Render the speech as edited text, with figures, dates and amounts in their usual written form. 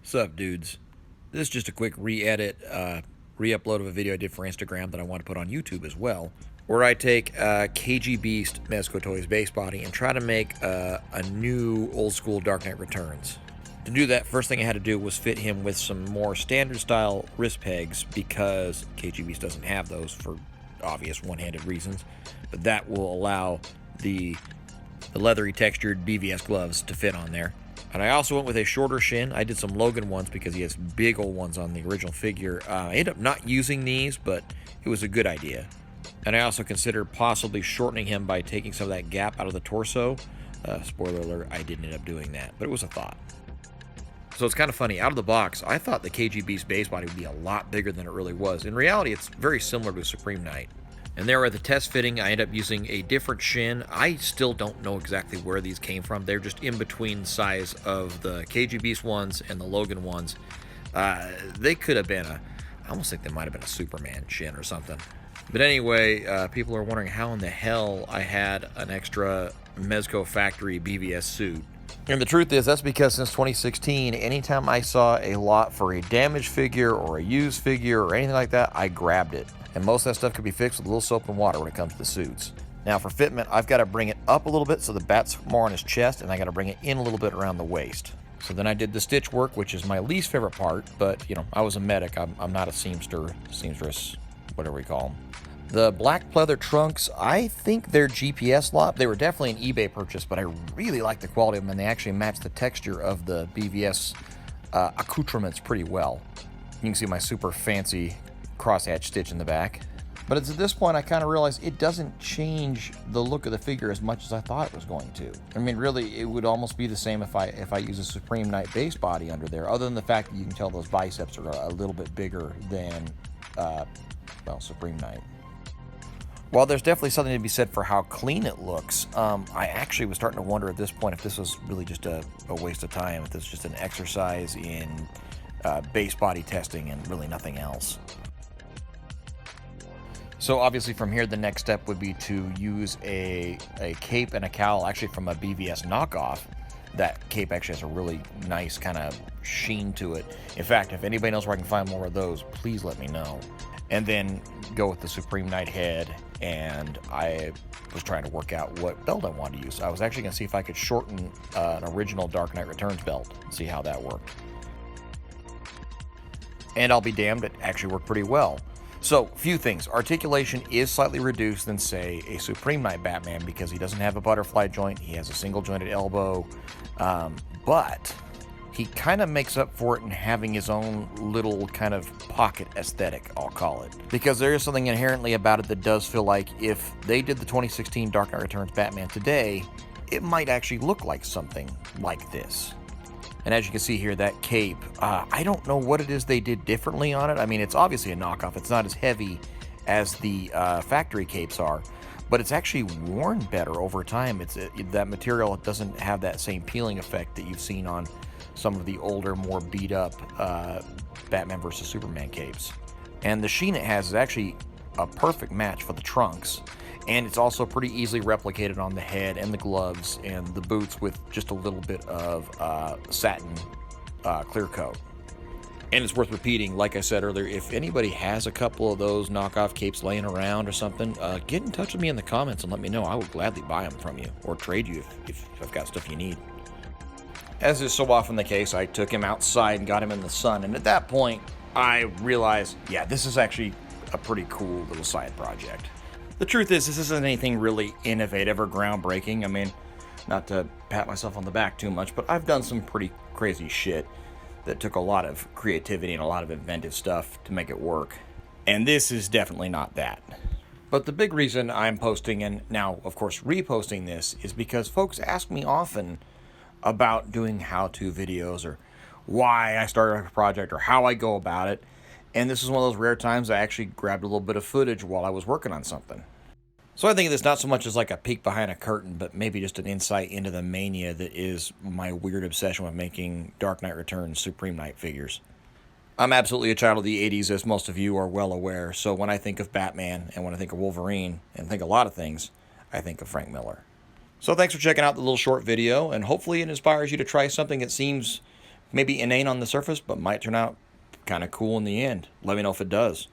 Sup, dudes? This is just a quick re-edit, re-upload of a video I did for Instagram that I want to put on YouTube as well, where I take KG Beast Mezco Toys base body and try to make a new old-school Dark Knight Returns. To do that, first thing I had to do was fit him with some more standard-style wrist pegs because KG Beast doesn't have those for obvious one-handed reasons, but that will allow the leathery textured BVS gloves to fit on there. And I also went with a shorter shin. I did some Logan ones because he has big old ones on the original figure. I ended up not using these, but it was a good idea. And I also considered possibly shortening him by taking some of that gap out of the torso. Spoiler alert, I didn't end up doing that, but it was a thought. So it's kind of funny, out of the box, I thought the KG Beast base body would be a lot bigger than it really was. In reality, it's very similar to Supreme Knight. And there at the test fitting, I ended up using a different shin. I still don't know exactly where these came from. They're just in between size of the KG Beast ones and the Logan ones. They could have been I almost think they might have been a Superman shin or something. But anyway, people are wondering how in the hell I had an extra Mezco factory BVS suit. And the truth is, that's because since 2016, anytime I saw a lot for a damaged figure or a used figure or anything like that, I grabbed it. And most of that stuff could be fixed with a little soap and water when it comes to the suits. Now for fitment, I've got to bring it up a little bit so the bat's more on his chest, and I got to bring it in a little bit around the waist. So then I did the stitch work, which is my least favorite part, but you know, I was a medic. I'm not a seamstress, whatever we call them. The black pleather trunks, I think they're GPS lot. They were definitely an eBay purchase, but I really like the quality of them, and they actually match the texture of the BVS accoutrements pretty well. You can see my super fancy crosshatch stitch in the back. But it's at this point I kind of realized it doesn't change the look of the figure as much as I thought it was going to. I mean, really, it would almost be the same if I use a Supreme Knight base body under there, other than the fact that you can tell those biceps are a little bit bigger than, well, Supreme Knight. While there's definitely something to be said for how clean it looks, I actually was starting to wonder at this point if this was really just a waste of time, if this was just an exercise in base body testing and really nothing else. So obviously from here, the next step would be to use a cape and a cowl, actually from a BVS knockoff. That cape actually has a really nice kind of sheen to it. In fact, if anybody knows where I can find more of those, please let me know. And then go with the Supreme Knight head, and I was trying to work out what belt I wanted to use. I was actually going to see if I could shorten an original Dark Knight Returns belt, see how that worked. And I'll be damned, it actually worked pretty well. So, few things. Articulation is slightly reduced than, say, a Supreme Knight Batman because he doesn't have a butterfly joint. He has a single jointed elbow. But he kind of makes up for it in having his own little kind of pocket aesthetic, I'll call it. Because there is something inherently about it that does feel like if they did the 2016 Dark Knight Returns Batman today, it might actually look like something like this. And as you can see here, that cape, I don't know what it is they did differently on it. I mean, it's obviously a knockoff. It's not as heavy as the factory capes are, but it's actually worn better over time. That material doesn't have that same peeling effect that you've seen on some of the older, more beat up Batman vs. Superman capes. And the sheen it has is actually a perfect match for the trunks. And it's also pretty easily replicated on the head and the gloves and the boots with just a little bit of satin clear coat. And it's worth repeating, like I said earlier, if anybody has a couple of those knockoff capes laying around or something, get in touch with me in the comments and let me know. I would gladly buy them from you or trade you if I've got stuff you need. As is so often the case, I took him outside and got him in the sun. And at that point, I realized, yeah, this is actually a pretty cool little side project. The truth is, this isn't anything really innovative or groundbreaking. I mean, not to pat myself on the back too much, but I've done some pretty crazy shit that took a lot of creativity and a lot of inventive stuff to make it work. And this is definitely not that. But the big reason I'm posting, and now, of course, reposting this, is because folks ask me often about doing how-to videos or why I started a project or how I go about it. And this is one of those rare times I actually grabbed a little bit of footage while I was working on something. So I think of this not so much as like a peek behind a curtain, but maybe just an insight into the mania that is my weird obsession with making Dark Knight Returns Supreme Knight figures. I'm absolutely a child of the 80s, as most of you are well aware, so when I think of Batman and when I think of Wolverine and think a lot of things, I think of Frank Miller. So thanks for checking out the little short video, and hopefully it inspires you to try something that seems Maybe inane on the surface, but might turn out kind of cool in the end. Let me know if it does.